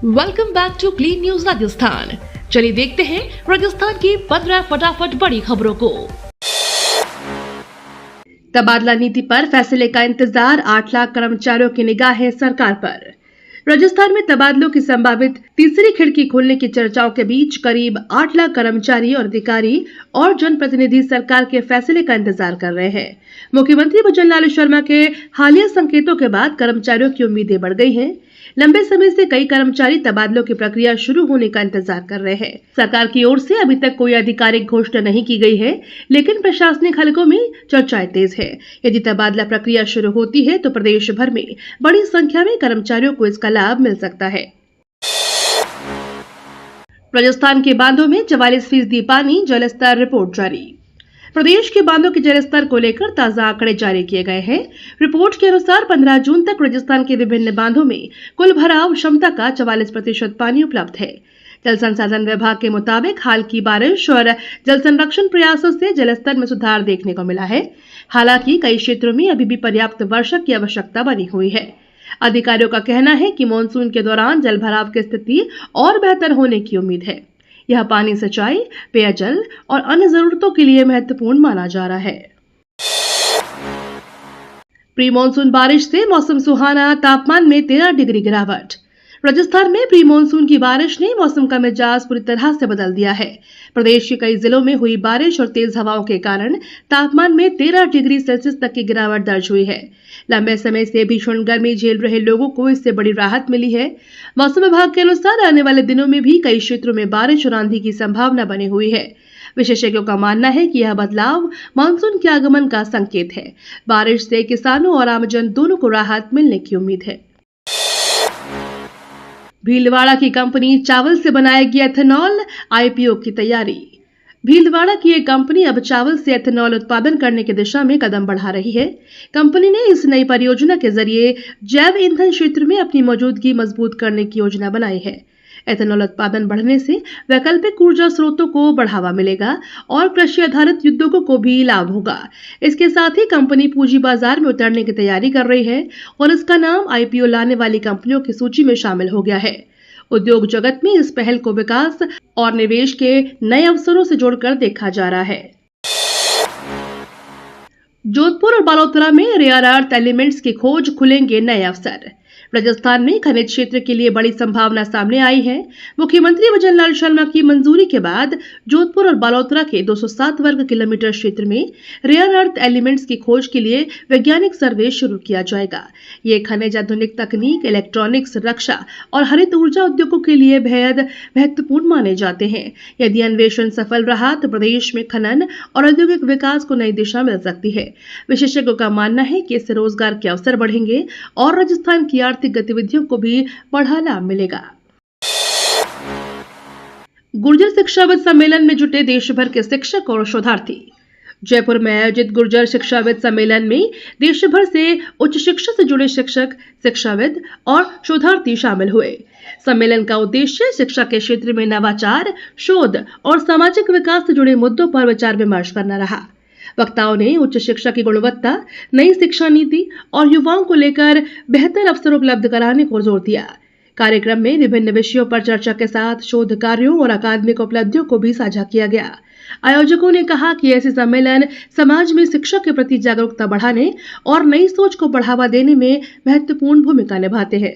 Welcome back to Clean News Rajasthan. चलिए देखते हैं राजस्थान की 15 फटाफट बड़ी खबरों को। तबादला नीति पर फैसले का इंतजार, 8 लाख कर्मचारियों की निगाहें सरकार पर। राजस्थान में तबादलों की संभावित तीसरी खिड़की खोलने की चर्चाओं के बीच करीब 8 लाख कर्मचारी और अधिकारी और जनप्रतिनिधि सरकार के फैसले का इंतजार कर रहे हैं। मुख्यमंत्री भजनलाल शर्मा के हालिया संकेतों के बाद कर्मचारियों की उम्मीदें बढ़ गई हैं। लंबे समय से कई कर्मचारी तबादलों की प्रक्रिया शुरू होने का इंतजार कर रहे हैं। सरकार की ओर से अभी तक कोई आधिकारिक घोषणा नहीं की गई है, लेकिन प्रशासनिक हलकों में चर्चाएं तेज है। यदि तबादला प्रक्रिया शुरू होती है तो प्रदेश भर में बड़ी संख्या में कर्मचारियों को इसका लाभ मिल सकता है। राजस्थान के बांधों में 44% पानी, जलस्तर रिपोर्ट जारी। प्रदेश के बांधों के जलस्तर को लेकर ताजा आंकड़े जारी किए गए हैं। रिपोर्ट के अनुसार 15 जून तक राजस्थान के विभिन्न बांधों में कुल भराव क्षमता का 44% पानी उपलब्ध है। जल संसाधन विभाग के मुताबिक हाल की बारिश और जल संरक्षण प्रयासों से जलस्तर में सुधार देखने को मिला है। हालांकि कई क्षेत्रों में अभी भी पर्याप्त वर्षा की आवश्यकता बनी हुई है। अधिकारियों का कहना है कि मानसून के दौरान जल भराव की स्थिति और बेहतर होने की उम्मीद है। यह पानी सिंचाई, पेयजल और अन्य जरूरतों के लिए महत्वपूर्ण माना जा रहा है। प्री मानसून बारिश से मौसम सुहाना, तापमान में 13 डिग्री गिरावट। राजस्थान में प्री मानसून की बारिश ने मौसम का मिजाज पूरी तरह से बदल दिया है। प्रदेश के कई जिलों में हुई बारिश और तेज हवाओं के कारण तापमान में 13 डिग्री सेल्सियस तक की गिरावट दर्ज हुई है। लंबे समय से भीषण गर्मी झेल रहे लोगों को इससे बड़ी राहत मिली है। मौसम विभाग के अनुसार आने वाले दिनों में भी कई क्षेत्रों में बारिश और आंधी की संभावना बनी हुई है। विशेषज्ञों का मानना है कि यह बदलाव मानसून के आगमन का संकेत है। बारिश से किसानों और आमजन दोनों को राहत मिलने की उम्मीद है। भीलवाड़ा की कंपनी चावल से बनाएगी एथेनॉल, आईपीओ की तैयारी। भीलवाड़ा की एक कंपनी अब चावल से एथेनॉल उत्पादन करने की दिशा में कदम बढ़ा रही है। कंपनी ने इस नई परियोजना के जरिए जैव ईंधन क्षेत्र में अपनी मौजूदगी मजबूत करने की योजना बनाई है। एथेनॉल उत्पादन बढ़ने से वैकल्पिक ऊर्जा स्रोतों को बढ़ावा मिलेगा और कृषि आधारित उद्योगों को भी लाभ होगा। इसके साथ ही कंपनी पूंजी बाजार में उतरने की तैयारी कर रही है और इसका नाम आईपीओ लाने वाली कंपनियों की सूची में शामिल हो गया है। उद्योग जगत में इस पहल को विकास और निवेश के नए अवसरों से जोड़कर देखा जा रहा है। जोधपुर और बालोतरा में रेयर अर्थ एलिमेंट्स की खोज, खुलेंगे नए अवसर। राजस्थान में खनिज क्षेत्र के लिए बड़ी संभावना सामने आई है। मुख्यमंत्री भजनलाल शर्मा की मंजूरी के बाद जोधपुर और बालोतरा के 207 वर्ग किलोमीटर क्षेत्र में रेयर अर्थ एलिमेंट्स की खोज के लिए वैज्ञानिक सर्वे शुरू किया जाएगा। ये खनिज आधुनिक तकनीक, इलेक्ट्रॉनिक्स, रक्षा और हरित ऊर्जा उद्योगों के लिए बेहद महत्वपूर्ण माने जाते हैं। यदि अन्वेषण सफल रहा तो प्रदेश में खनन और औद्योगिक विकास को नई दिशा मिल सकती है। विशेषज्ञों का मानना है कि इससे रोजगार के अवसर बढ़ेंगे और राजस्थान की आर्थिक गतिविधियों को भी बढ़ावा मिलेगा। गुर्जर शिक्षाविद सम्मेलन में जुटे देश भर के शिक्षक और शोधार्थी। जयपुर में आयोजित गुर्जर शिक्षाविद सम्मेलन में देश भर से उच्च शिक्षा से जुड़े शिक्षक, शिक्षाविद और शोधार्थी शामिल हुए। सम्मेलन का उद्देश्य शिक्षा के क्षेत्र में नवाचार, शोध और सामाजिक विकास से जुड़े मुद्दों पर विचार विमर्श करना रहा। वक्ताओं ने उच्च शिक्षा की गुणवत्ता, नई शिक्षा नीति और युवाओं को लेकर बेहतर अवसर उपलब्ध कराने को जोर दिया। कार्यक्रम में विभिन्न विषयों पर चर्चा के साथ शोध कार्यों और अकादमिक उपलब्धियों को भी साझा किया गया। आयोजकों ने कहा कि ऐसे सम्मेलन समाज में शिक्षा के प्रति जागरूकता बढ़ाने और नई सोच को बढ़ावा देने में महत्वपूर्ण भूमिका निभाते हैं।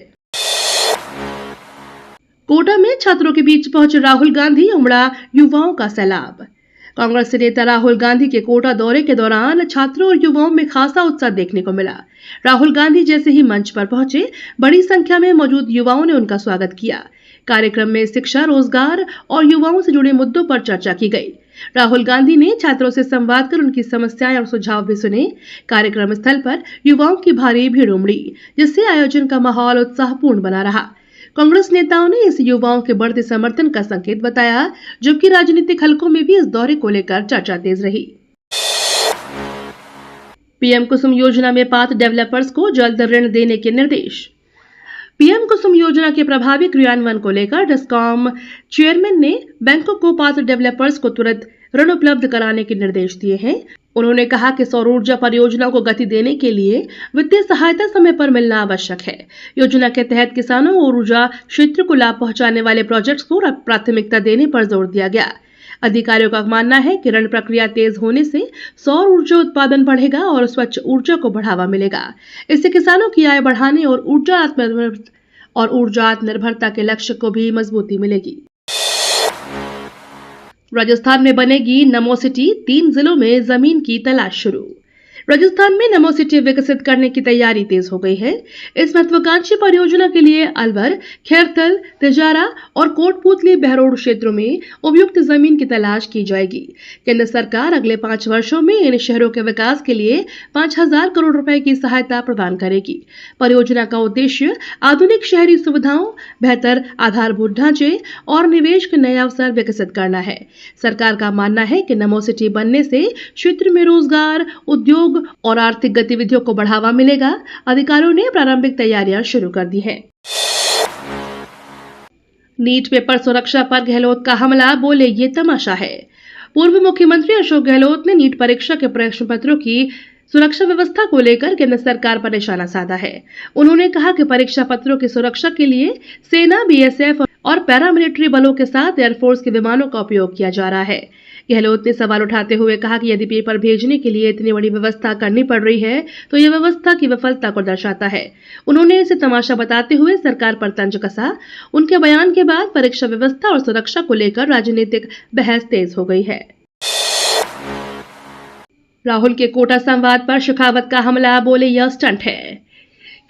कोटा में छात्रों के बीच पहुंचे राहुल गांधी, उमड़ा युवाओं का सैलाब। कांग्रेस नेता राहुल गांधी के कोटा दौरे के दौरान छात्रों और युवाओं में खासा उत्साह देखने को मिला। राहुल गांधी जैसे ही मंच पर पहुंचे, बड़ी संख्या में मौजूद युवाओं ने उनका स्वागत किया। कार्यक्रम में शिक्षा, रोजगार और युवाओं से जुड़े मुद्दों पर चर्चा की गई। राहुल गांधी ने छात्रों से संवाद कर उनकी समस्याएं और सुझाव भी सुने। कार्यक्रम स्थल पर युवाओं की भारी भीड़ उमड़ी, जिससे आयोजन का माहौल उत्साहपूर्ण बना रहा। कांग्रेस नेताओं ने इस युवाओं के बढ़ते समर्थन का संकेत बताया, जबकि राजनीतिक हलकों में भी इस दौरे को लेकर चर्चा तेज रही। पीएम कुसुम योजना में पात्र डेवलपर्स को जल्द ऋण देने के निर्देश। पीएम कुसुम योजना के प्रभावी क्रियान्वयन को लेकर डिस्कॉम चेयरमैन ने बैंकों को पात्र डेवलपर्स को तुरंत ऋण उपलब्ध कराने के निर्देश दिए हैं। उन्होंने कहा कि सौर ऊर्जा परियोजनाओं को गति देने के लिए वित्तीय सहायता समय पर मिलना आवश्यक है। योजना के तहत किसानों और ऊर्जा क्षेत्र को लाभ पहुंचाने वाले प्रोजेक्ट्स को प्राथमिकता देने पर जोर दिया गया। अधिकारियों का मानना है कि ऋण प्रक्रिया तेज होने से सौर ऊर्जा उत्पादन बढ़ेगा और स्वच्छ ऊर्जा को बढ़ावा मिलेगा। इससे किसानों की आय बढ़ाने और ऊर्जा आत्मनिर्भरता के लक्ष्य को भी मजबूती मिलेगी। राजस्थान में बनेगी नमो सिटी, 3 जिलों में जमीन की तलाश शुरू। राजस्थान में नमो सिटी विकसित करने की तैयारी तेज हो गई है। इस महत्वाकांक्षी परियोजना के लिए अलवर, खैरथल, तिजारा और कोटपूतली बहरोड क्षेत्रों में उपयुक्त जमीन की तलाश की जाएगी। केंद्र सरकार अगले 5 वर्षों में इन शहरों के विकास के लिए 5,000 करोड़ रुपए की सहायता प्रदान करेगी। परियोजना का उद्देश्य आधुनिक शहरी सुविधाओं, बेहतर आधारभूत ढांचे और निवेश के नए अवसर विकसित करना है। सरकार का मानना है कि नमो सिटी बनने से क्षेत्र में रोजगार, उद्योग और आर्थिक गतिविधियों को बढ़ावा मिलेगा। अधिकारियों ने प्रारंभिक तैयारियां शुरू कर दी हैं। नीट पेपर सुरक्षा पर गहलोत का हमला, बोले ये तमाशा है। पूर्व मुख्यमंत्री अशोक गहलोत ने नीट परीक्षा के प्रश्न पत्रों की सुरक्षा व्यवस्था को लेकर केंद्र सरकार पर निशाना साधा है। उन्होंने कहा कि परीक्षा पत्रों की सुरक्षा के लिए सेना, बीएसएफ और पैरामिलिट्री बलों के साथ एयरफोर्स के विमानों का उपयोग किया जा रहा है। गहलोत ने सवाल उठाते हुए कहा कि यदि पेपर भेजने के लिए इतनी बड़ी व्यवस्था करनी पड़ रही है तो यह व्यवस्था की विफलता को दर्शाता है। उन्होंने इसे तमाशा बताते हुए सरकार पर तंज कसा। उनके बयान के बाद परीक्षा व्यवस्था और सुरक्षा को लेकर राजनीतिक बहस तेज हो गई है। राहुल के कोटा संवाद पर शेखावत का हमला, बोले यह स्टंट है।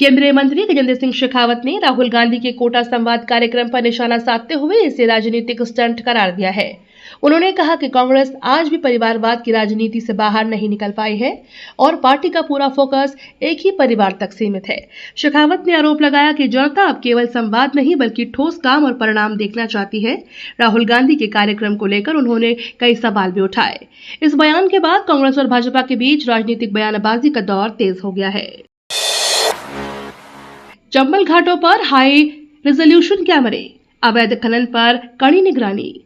केंद्रीय मंत्री गजेंद्र सिंह शेखावत ने राहुल गांधी के कोटा संवाद कार्यक्रम पर निशाना साधते हुए इसे राजनीतिक स्टंट करार दिया है। उन्होंने कहा कि कांग्रेस आज भी परिवारवाद की राजनीति से बाहर नहीं निकल पाई है और पार्टी का पूरा फोकस एक ही परिवार तक सीमित है। शेखावत ने आरोप लगाया कि जनता अब केवल संवाद नहीं बल्कि ठोस काम और परिणाम देखना चाहती है। राहुल गांधी के कार्यक्रम को लेकर उन्होंने कई सवाल भी उठाए। इस बयान के बाद कांग्रेस और भाजपा के बीच राजनीतिक बयानबाजी का दौर तेज हो गया है। चंबल घाटों पर हाई रेजोल्यूशन कैमरे, अवैध खनन पर कड़ी निगरानी।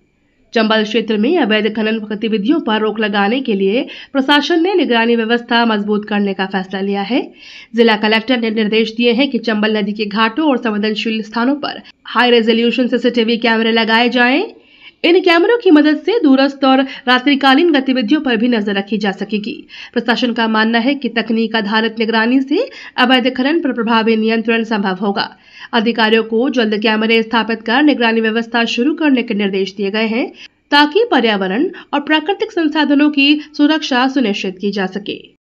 चंबल क्षेत्र में अवैध खनन गतिविधियों पर रोक लगाने के लिए प्रशासन ने निगरानी व्यवस्था मजबूत करने का फैसला लिया है। जिला कलेक्टर ने निर्देश दिए हैं कि चंबल नदी के घाटों और संवेदनशील स्थानों पर हाई रेजोल्यूशन सीसीटीवी कैमरे लगाए जाएं। इन कैमरों की मदद से दूरस्थ और रात्रिकालीन गतिविधियों पर भी नजर रखी जा सकेगी। प्रशासन का मानना है कि तकनीक आधारित निगरानी से अवैध खनन पर प्रभावी नियंत्रण संभव होगा। अधिकारियों को जल्द कैमरे स्थापित कर निगरानी व्यवस्था शुरू करने के निर्देश दिए गए हैं ताकि पर्यावरण और प्राकृतिक संसाधनों की सुरक्षा सुनिश्चित की जा सके।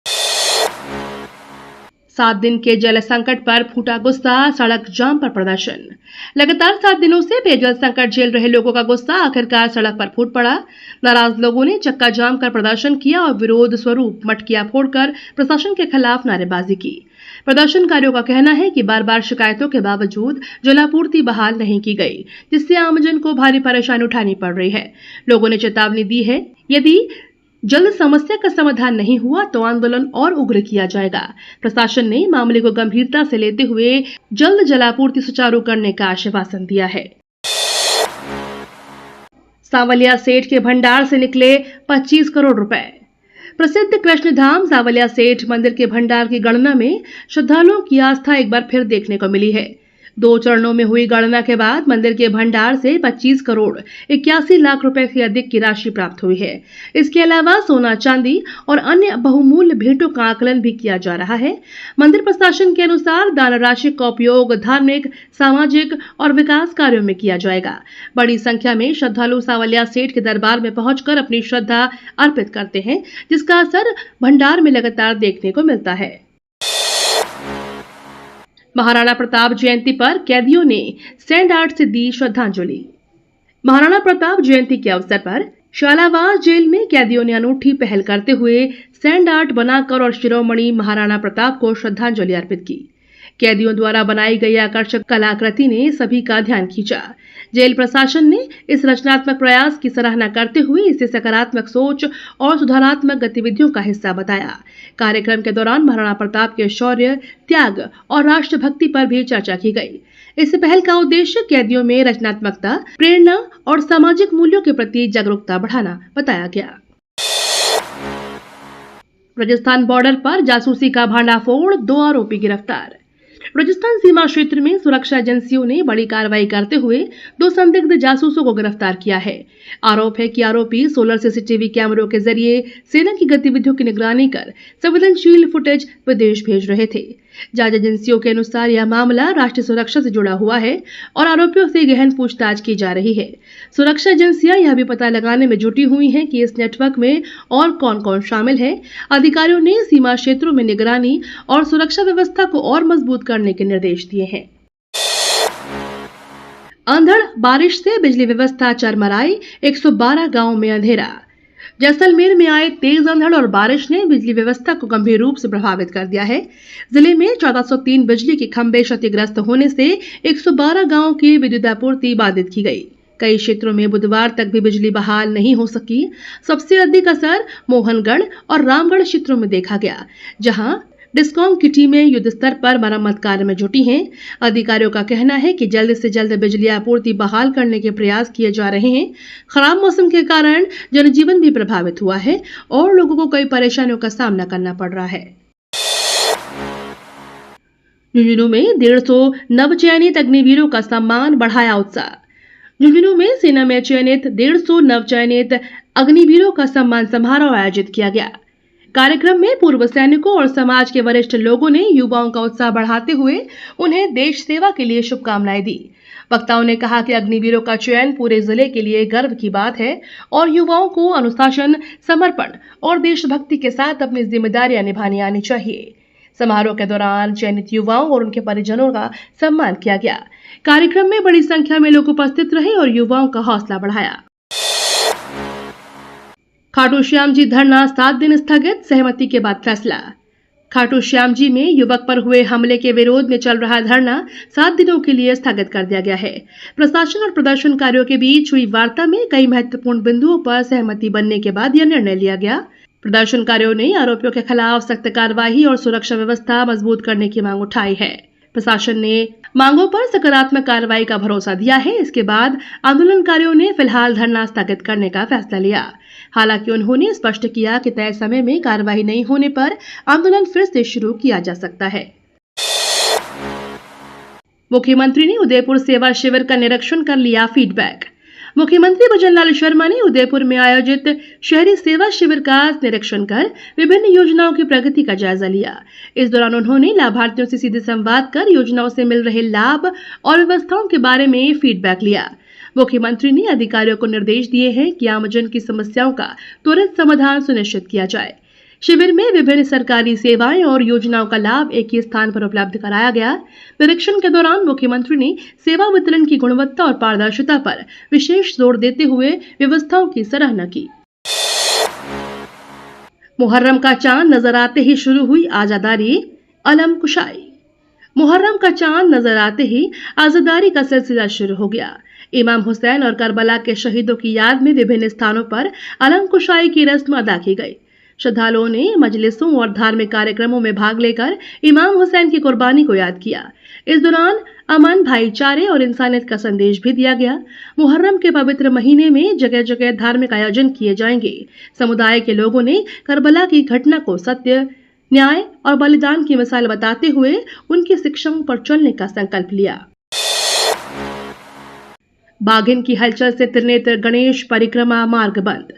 7 दिन के जल संकट पर फूटा गुस्सा, सड़क जाम पर प्रदर्शन। लगातार 7 दिनों से पेयजल संकट झेल रहे लोगों का गुस्सा आखिरकार सड़क पर फूट पड़ा। नाराज लोगों ने चक्का जाम कर प्रदर्शन किया और विरोध स्वरूप मटकियां फोड़कर प्रशासन के खिलाफ नारेबाजी की। प्रदर्शनकारियों का कहना है कि बार बार शिकायतों के बावजूद जलापूर्ति बहाल नहीं की गई, जिससे आमजन को भारी परेशानी उठानी पड़ रही है। लोगों ने चेतावनी दी है, यदि जल्द समस्या का समाधान नहीं हुआ तो आंदोलन और उग्र किया जाएगा। प्रशासन ने मामले को गंभीरता से लेते हुए जल्द जलापूर्ति सुचारू करने का आश्वासन दिया है। सांवलिया सेठ के भंडार से निकले 25 करोड़ रुपए। प्रसिद्ध कृष्णधाम सांवलिया सेठ मंदिर के भंडार की गणना में श्रद्धालुओं की आस्था एक बार फिर देखने को मिली है। 2 चरणों में हुई गणना के बाद मंदिर के भंडार से 25 करोड़ 81 लाख रुपए से अधिक की राशि प्राप्त हुई है। इसके अलावा सोना, चांदी और अन्य बहुमूल्य भेंटों का आकलन भी किया जा रहा है। मंदिर प्रशासन के अनुसार दान राशि का उपयोग धार्मिक, सामाजिक और विकास कार्यों में किया जाएगा। बड़ी संख्या में श्रद्धालु सांवलिया सेठ के दरबार में पहुंचकर अपनी श्रद्धा अर्पित करते हैं, जिसका असर भंडार में लगातार देखने को मिलता है। महाराणा प्रताप जयंती पर कैदियों ने सैंड आर्ट से दी श्रद्धांजलि। महाराणा प्रताप जयंती के अवसर पर शालावास जेल में कैदियों ने अनूठी पहल करते हुए सैंड आर्ट बनाकर और शिरोमणि महाराणा प्रताप को श्रद्धांजलि अर्पित की। कैदियों द्वारा बनाई गई आकर्षक कलाकृति ने सभी का ध्यान खींचा। जेल प्रशासन ने इस रचनात्मक प्रयास की सराहना करते हुए इसे सकारात्मक सोच और सुधारात्मक गतिविधियों का हिस्सा बताया। कार्यक्रम के दौरान महाराणा प्रताप के शौर्य, त्याग और राष्ट्रभक्ति पर भी चर्चा की गई। इस पहल का उद्देश्य कैदियों में रचनात्मकता, प्रेरणा और सामाजिक मूल्यों के प्रति जागरूकता बढ़ाना बताया गया। राजस्थान बॉर्डर पर जासूसी का भांडाफोड़, 2 आरोपी गिरफ्तार। राजस्थान सीमा क्षेत्र में सुरक्षा एजेंसियों ने बड़ी कार्रवाई करते हुए 2 संदिग्ध जासूसों को गिरफ्तार किया है। आरोप है कि आरोपी सोलर सीसीटीवी कैमरों के जरिए सेना की गतिविधियों की निगरानी कर संवेदनशील फुटेज विदेश भेज रहे थे। जांच एजेंसियों के अनुसार यह मामला राष्ट्रीय सुरक्षा से जुड़ा हुआ है और आरोपियों से गहन पूछताछ की जा रही है। सुरक्षा एजेंसियां यह भी पता लगाने में जुटी हुई हैं कि इस नेटवर्क में और कौन-कौन शामिल है। अधिकारियों ने सीमा क्षेत्रों में निगरानी और सुरक्षा व्यवस्था को और मजबूत करने के निर्देश दिए हैं। अंधड़ बारिश से बिजली व्यवस्था चरमराई, 112 गांवों में अंधेरा। जैसलमेर में आए तेज अंधड़ और बारिश ने बिजली व्यवस्था को गंभीर रूप से प्रभावित कर दिया है। जिले में 1403 बिजली के खंभे क्षतिग्रस्त होने से 112 गांवों की विद्युत आपूर्ति बाधित की गई। कई क्षेत्रों में बुधवार तक भी बिजली बहाल नहीं हो सकी। सबसे अधिक असर मोहनगढ़ और रामगढ़ क्षेत्रों में देखा गया, जहां डिस्कॉम की टीमें युद्ध स्तर पर मरम्मत कार्य में जुटी हैं। अधिकारियों का कहना है कि जल्द से जल्द बिजली आपूर्ति बहाल करने के प्रयास किए जा रहे हैं। खराब मौसम के कारण जनजीवन भी प्रभावित हुआ है और लोगों को कई परेशानियों का सामना करना पड़ रहा है। झुंझुनू में 150 नवचयनित अग्निवीरों का सम्मान, बढ़ाया उत्साह। झुंझुनू में सेना में चयनित 150 नवचयनित अग्निवीरों का सम्मान समारोह आयोजित किया गया। कार्यक्रम में पूर्व सैनिकों और समाज के वरिष्ठ लोगों ने युवाओं का उत्साह बढ़ाते हुए उन्हें देश सेवा के लिए शुभकामनाएं दी। वक्ताओं ने कहा कि अग्निवीरों का चयन पूरे जिले के लिए गर्व की बात है और युवाओं को अनुशासन, समर्पण और देशभक्ति के साथ अपनी जिम्मेदारियां निभानी आनी चाहिए। समारोह के दौरान चयनित युवाओं और उनके परिजनों का सम्मान किया गया। कार्यक्रम में बड़ी संख्या में लोग उपस्थित रहे और युवाओं का हौसला बढ़ाया। खाटू श्याम जी धरना 7 दिन स्थगित, सहमति के बाद फैसला। खाटू श्याम जी में युवक पर हुए हमले के विरोध में चल रहा धरना 7 दिनों के लिए स्थगित कर दिया गया है। प्रशासन और प्रदर्शनकारियों के बीच हुई वार्ता में कई महत्वपूर्ण बिंदुओं पर सहमति बनने के बाद यह निर्णय लिया गया। प्रदर्शनकारियों ने आरोपियों के खिलाफ सख्त कार्रवाई और सुरक्षा व्यवस्था मजबूत करने की मांग उठाई है। प्रशासन ने मांगों पर सकारात्मक कार्रवाई का भरोसा दिया है। इसके बाद आंदोलनकारियों ने फिलहाल धरना स्थगित करने का फैसला लिया। हालांकि उन्होंने स्पष्ट किया कि तय समय में कार्रवाई नहीं होने पर आंदोलन फिर से शुरू किया जा सकता है। मुख्यमंत्री ने उदयपुर सेवा शिविर का निरीक्षण कर लिया फीडबैक। मुख्यमंत्री भजनलाल शर्मा ने उदयपुर में आयोजित शहरी सेवा शिविर का निरीक्षण कर विभिन्न योजनाओं की प्रगति का जायजा लिया। इस दौरान उन्होंने लाभार्थियों से सीधे संवाद कर योजनाओं से मिल रहे लाभ और व्यवस्थाओं के बारे में फीडबैक लिया। मुख्यमंत्री ने अधिकारियों को निर्देश दिए हैं कि आमजन की समस्याओं का त्वरित समाधान सुनिश्चित किया जाए। शिविर में विभिन्न सरकारी सेवाएं और योजनाओं का लाभ एक ही स्थान पर उपलब्ध कराया गया। निरीक्षण के दौरान मुख्यमंत्री ने सेवा वितरण की गुणवत्ता और पारदर्शिता पर विशेष जोर देते हुए व्यवस्थाओं की सराहना की। मुहर्रम का चांद नजर आते ही शुरू हुई आजादारी, अलम कुशाई। मुहर्रम का चांद नजर आते ही आजादारी का सिलसिला शुरू हो गया। इमाम हुसैन और करबला के शहीदों की याद में विभिन्न स्थानों पर अलम कुशाई की रस्म अदा की गई। श्रद्धालुओं ने मजलिसों और धार्मिक कार्यक्रमों में भाग लेकर इमाम हुसैन की कुर्बानी को याद किया। इस दौरान अमन, भाईचारे और इंसानियत का संदेश भी दिया गया। मुहर्रम के पवित्र महीने में जगह जगह धार्मिक आयोजन किए जाएंगे। समुदाय के लोगों ने करबला की घटना को सत्य, न्याय और बलिदान की मिसाल बताते हुए उनकी शिक्षाओं पर चलने का संकल्प लिया। बाघिन की हलचल से त्रिनेत्र गणेश परिक्रमा मार्ग बंद।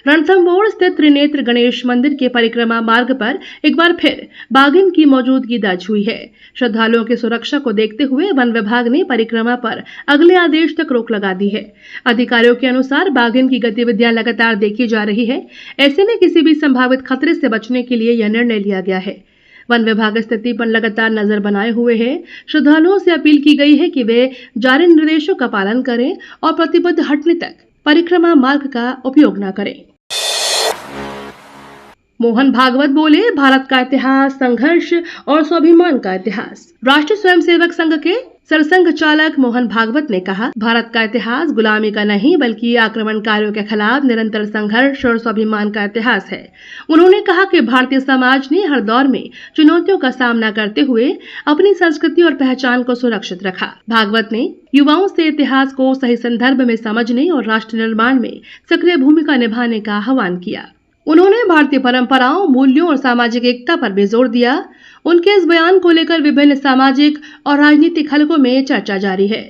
रणथंभौर स्थित त्रिनेत्र गणेश मंदिर के परिक्रमा मार्ग पर एक बार फिर बाघिन की मौजूदगी दर्ज हुई है। श्रद्धालुओं की सुरक्षा को देखते हुए वन विभाग ने परिक्रमा पर अगले आदेश तक रोक लगा दी है। अधिकारियों के अनुसार बाघिन की गतिविधियां लगातार देखी जा रही है। ऐसे में किसी भी संभावित खतरे से बचने के लिए यह निर्णय लिया गया है। वन विभाग स्थिति पर लगातार नजर बनाए हुए है। श्रद्धालुओं से अपील की गई है कि वे जारी निर्देशों का पालन करें और प्रतिबद्ध हटने तक परिक्रमा मार्ग का उपयोग न करें। मोहन भागवत बोले, भारत का इतिहास संघर्ष और स्वाभिमान का इतिहास। राष्ट्रीय स्वयंसेवक संघ के सरसंघ चालक मोहन भागवत ने कहा, भारत का इतिहास गुलामी का नहीं बल्कि आक्रमणकारियों के खिलाफ निरंतर संघर्ष और स्वाभिमान का इतिहास है। उन्होंने कहा कि भारतीय समाज ने हर दौर में चुनौतियों का सामना करते हुए अपनी संस्कृति और पहचान को सुरक्षित रखा। भागवत ने युवाओं से इतिहास को सही संदर्भ में समझने और राष्ट्र निर्माण में सक्रिय भूमिका निभाने का आह्वान किया। उन्होंने भारतीय परंपराओं, मूल्यों और सामाजिक एकता पर भी जोर दिया। उनके इस बयान को लेकर विभिन्न सामाजिक और राजनीतिक हलकों में चर्चा जारी है।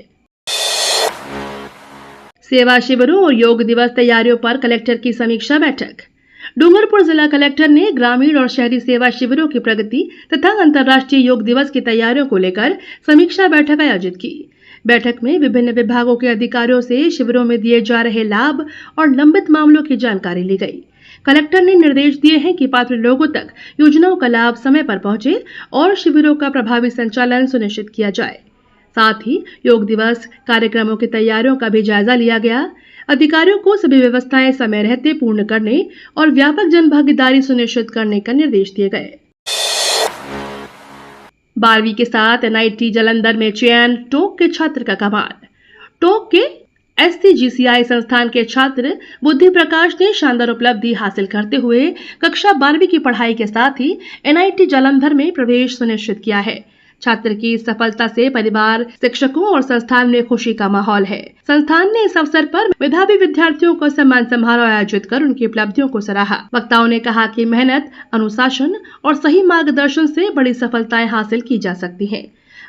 सेवा शिविरों और योग दिवस तैयारियों पर कलेक्टर की समीक्षा बैठक। डूंगरपुर जिला कलेक्टर ने ग्रामीण और शहरी सेवा शिविरों की प्रगति तथा अंतर्राष्ट्रीय योग दिवस की तैयारियों को लेकर समीक्षा बैठक आयोजित की। बैठक में विभिन्न विभागों के अधिकारियों से शिविरों में दिए जा रहे लाभ और लंबित मामलों की जानकारी ली गई। कलेक्टर ने निर्देश दिए हैं कि पात्र लोगों तक योजनाओं का लाभ समय पर पहुंचे और शिविरों का प्रभावी संचालन सुनिश्चित किया जाए। साथ ही योग दिवस कार्यक्रमों की तैयारियों का भी जायजा लिया गया। अधिकारियों को सभी व्यवस्थाएं समय रहते पूर्ण करने और व्यापक जनभागीदारी सुनिश्चित करने का निर्देश दिए गए। 12वीं के साथ NIT जालंधर में चयन, टोंक के छात्र का कमाल। टोंक के SCGCI संस्थान के छात्र बुद्धि प्रकाश ने शानदार उपलब्धि हासिल करते हुए कक्षा 12वीं की पढ़ाई के साथ ही NIT जालंधर में प्रवेश सुनिश्चित किया है। छात्र की सफलता से परिवार, शिक्षकों और संस्थान में खुशी का माहौल है। संस्थान ने इस अवसर पर मेधावी विद्यार्थियों को सम्मान समारोह आयोजित कर उनकी उपलब्धियों को सराहा। वक्ताओं ने कहा कि मेहनत, अनुशासन और सही मार्गदर्शन से बड़ी सफलताएं हासिल की जा सकती हैं।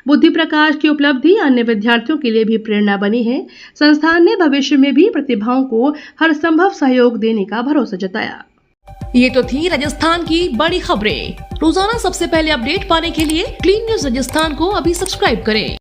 बुद्धि प्रकाश की उपलब्धि अन्य विद्यार्थियों के लिए भी प्रेरणा बनी है। संस्थान ने भविष्य में भी प्रतिभाओं को हर संभव सहयोग देने का भरोसा जताया। ये तो थी राजस्थान की बड़ी खबरें। रोजाना सबसे पहले अपडेट पाने के लिए क्लीन न्यूज राजस्थान को अभी सब्सक्राइब करें।